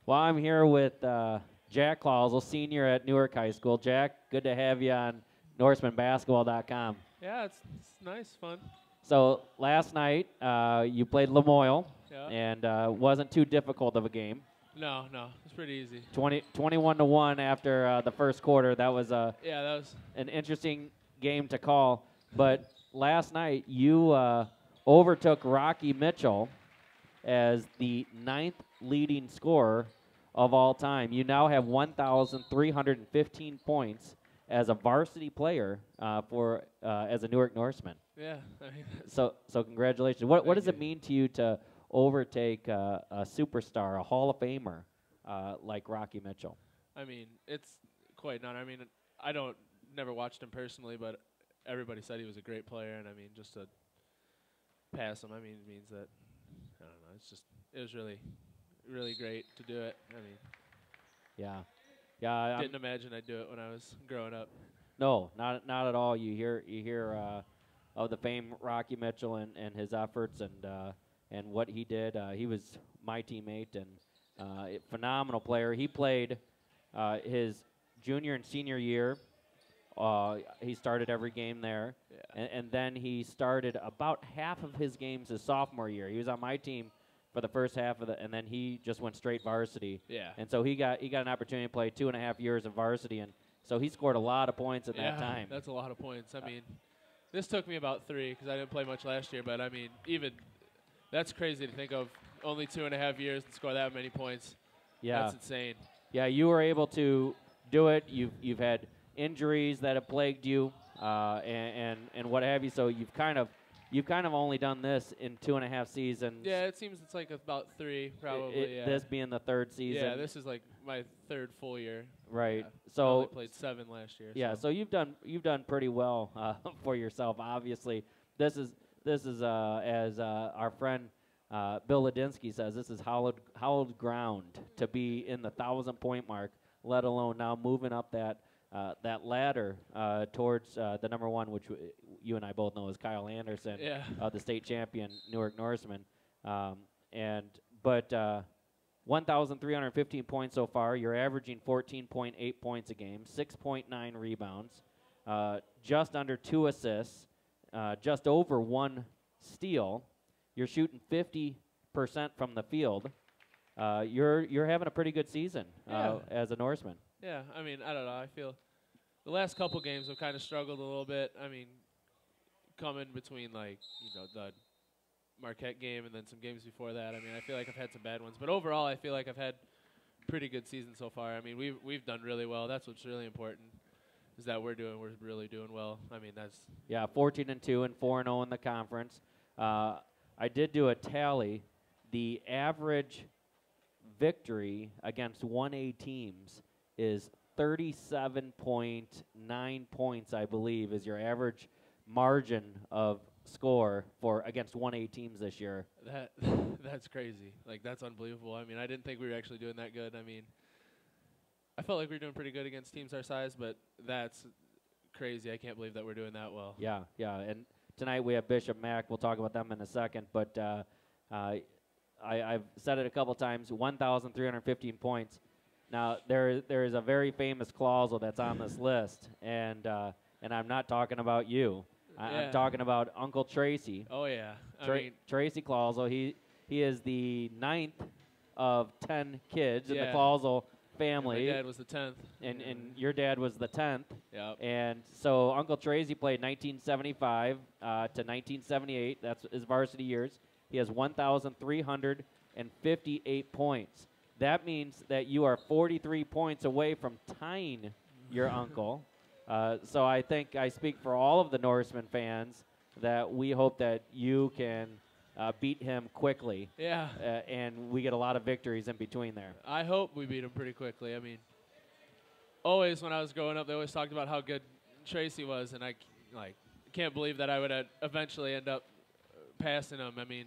Well, I'm here with Jack Clausel, senior at Newark High School. Jack, good to have you on NorsemanBasketball.com. Yeah, it's nice, fun. So last night you played Lamoille, Yeah. and wasn't too difficult of a game. No, it's pretty easy. 21 to 1 after the first quarter. That was Yeah, that was. an interesting game to call. But last night you overtook Rocky Mitchell as the ninth leading scorer of all time. You now have 1,315 points as a varsity player for as a Newark Norseman. Yeah, So congratulations. What Thank does it you. mean to you to overtake a superstar, a Hall of Famer like Rocky Mitchell? I mean, it's quite not. I mean, I don't never watched him personally, but everybody said he was a great player, and I mean, just to pass him, I mean, means that I don't know. It was really great to do it. I mean, Yeah, yeah. didn't imagine I'd do it when I was growing up. No, not at all. You hear of the famed Rocky Mitchell and his efforts and what he did. He was my teammate and a phenomenal player. He played his junior and senior year. He started every game there, Yeah. and then he started about half of his games his sophomore year. He was on my team for the first half of and then he just went straight varsity. Yeah. And so he got an opportunity to play 2.5 years of varsity, and so he scored a lot of points at Yeah, that time. that's a lot of points. I mean, this took me about 3 because I didn't play much last year. But I mean, even that's crazy to think of. Only 2.5 years and score that many points. Yeah, That's insane. yeah, you were able to do it. You've had injuries that have plagued you, and what have you. So you've kind of only done this in 2.5 seasons. Yeah, it seems it's like about 3 probably. Yeah. This being the third season. Yeah, this is like my 3rd full year. Right. Yeah. I So only played 7 last year. yeah, so you've done pretty well for yourself. Obviously, this is as our friend Bill Ladinsky says, this is hallowed ground to be in the 1,000-point mark, let alone now moving up that ladder towards the number one, which you and I both know is Kyle Anderson, Yeah. the state champion Newark Norseman, but 1,315 points so far. You're averaging 14.8 points a game, 6.9 rebounds, just under 2 assists, just over 1 steal. You're shooting 50% from the field. You're having a pretty good season as a Norseman. Yeah, I mean, I don't know. I feel the last couple games have kind of struggled a little bit. I mean, coming between, like, the Marquette game and then some games before that. I mean, I feel like I've had some bad ones. But overall, I feel like I've had pretty good season so far. I mean, we've done really well. That's what's really important is that we're really doing well. I mean, that's... Yeah, 14-2 and 4-0 in the conference. I did do a tally. The average victory against 1A teams is 37.9 points, I believe, is your average margin of score for against 1A teams this year. That's crazy. Like, that's unbelievable. I mean, I didn't think we were actually doing that good. I mean, I felt like we were doing pretty good against teams our size, but that's crazy. I can't believe that we're doing that well. Yeah, and tonight we have Bishop Mack. We'll talk about them in a second, but I've said it a couple times, 1,315 points. Now, there is a very famous Clausel that's on this list, and I'm not talking about you. I'm talking about Uncle Tracy. Oh, yeah. I mean, Tracy Clausel. He is the 9th of 10 kids in the Yeah. Clausel family. my dad was the 10th. And your dad was the 10th. Yep. And so Uncle Tracy played 1975 to 1978. That's his varsity years. He has 1,358 points. That means that you are 43 points away from tying your uncle. So I think I speak for all of the Norseman fans that we hope that you can beat him quickly. Yeah. And we get a lot of victories in between there. I hope we beat him pretty quickly. I mean, always when I was growing up, they always talked about how good Tracy was, and I can't believe that I would eventually end up passing him. I mean,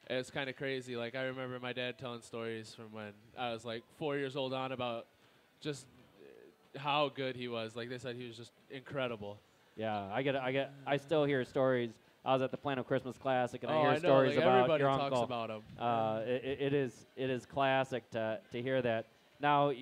it's kind of crazy. Like, I remember my dad telling stories from when I was like 4 years old on about just how good he was. Like, they said he was just incredible. Yeah, I still hear stories I was at the Plano Christmas Classic, and I I hear know, stories like about everybody your talks uncle. about him. It is classic to hear that. Now,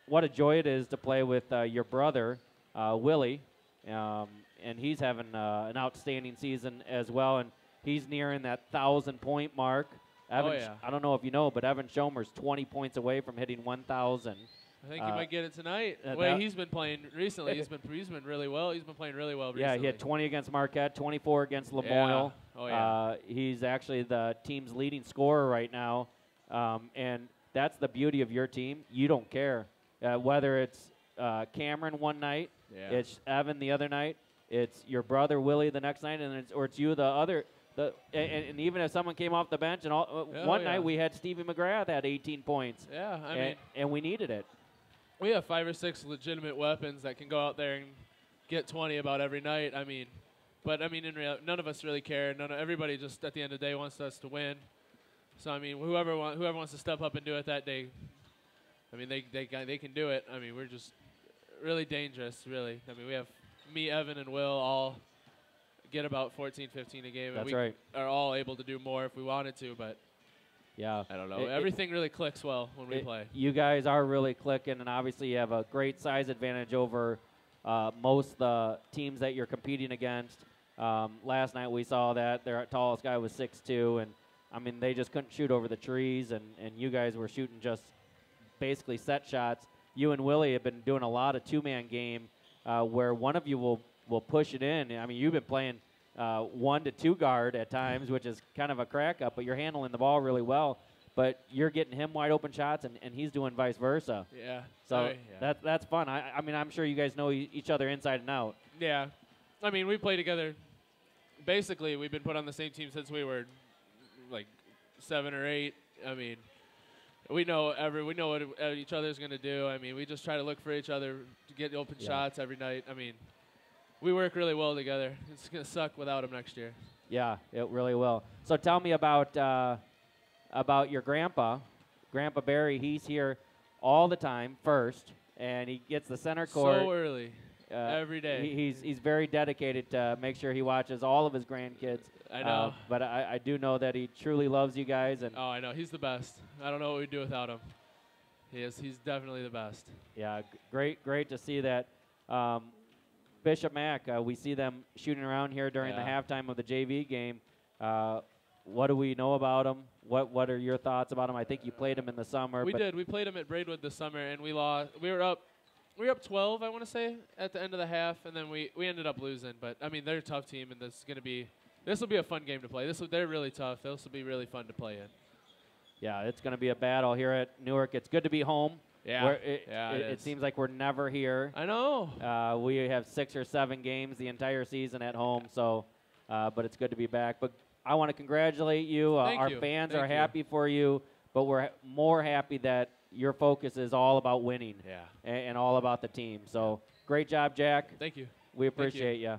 what a joy it is to play with your brother, Willie, and he's having an outstanding season as well, and he's nearing that 1,000-point mark. Evan, yeah. I don't know if you know, but Evan Schomer's 20 points away from hitting 1,000. I think he might get it tonight. The that- way he's been playing recently, he's been really well. He's been playing really well recently. Yeah, he had 20 against Marquette, 24 against Lamoille. Yeah. Oh, yeah. He's actually the team's leading scorer right now, and that's the beauty of your team. You don't care whether it's Cameron one night, it's Evan the other night, it's your brother Willie the next night, and it's you the other. And even if someone came off the bench, and one night we had Stevie McGrath at 18 points. Yeah, I mean, and we needed it. We have 5 or 6 legitimate weapons that can go out there and get 20 about every night. I mean, but in reality, none of us really care. Everybody just at the end of the day wants us to win. So I mean, whoever wants to step up and do it that day, I mean, they can do it. I mean, we're just really dangerous, really. I mean, we have me, Evan, and Will all get about 14, 15 a game. That's and right. Are all able to do more if we wanted to, but yeah, I don't know. Everything really clicks well when we play. You guys are really clicking, and obviously you have a great size advantage over most of the teams that you're competing against. Last night we saw that their tallest guy was 6'2", and I mean they just couldn't shoot over the trees, and you guys were shooting just basically set shots. You and Willie have been doing a lot of two-man game where one of you will push it in. I mean, you've been playing 1 to 2 guard at times, which is kind of a crack up, but you're handling the ball really well. But you're getting him wide open shots, and he's doing vice versa. Yeah. So that's fun. I mean, I'm sure you guys know each other inside and out. Yeah. I mean, we play together. Basically, we've been put on the same team since we were like 7 or 8. I mean, we know what each other's going to do. I mean, we just try to look for each other to get open shots every night. I mean, we work really well together. It's going to suck without him next year. Yeah, it really will. So tell me about your grandpa, Grandpa Barry. He's here all the time first, and he gets the center court. So early, every day. He's very dedicated to make sure he watches all of his grandkids. I know. But I do know that he truly loves you guys. And I know. He's the best. I don't know what we'd do without him. He's definitely the best. Yeah, great to see that. Bishop Mack, we see them shooting around here during the halftime of the JV game. What do we know about him? What are your thoughts about him? I think you played him in the summer. We did. We played him at Braidwood this summer, and we lost. We were up 12, I want to say, at the end of the half, and then we ended up losing. But I mean, they're a tough team, and this will be a fun game to play. They're really tough. This will be really fun to play in. Yeah, it's going to be a battle here at Newark. It's good to be home. Yeah, it seems like we're never here. I know. We have 6 or 7 games the entire season at home, so but it's good to be back. But I want to congratulate you. Our fans are happy for you, but we're more happy that your focus is all about winning and all about the team. So great job, Jack. Thank you. We appreciate you.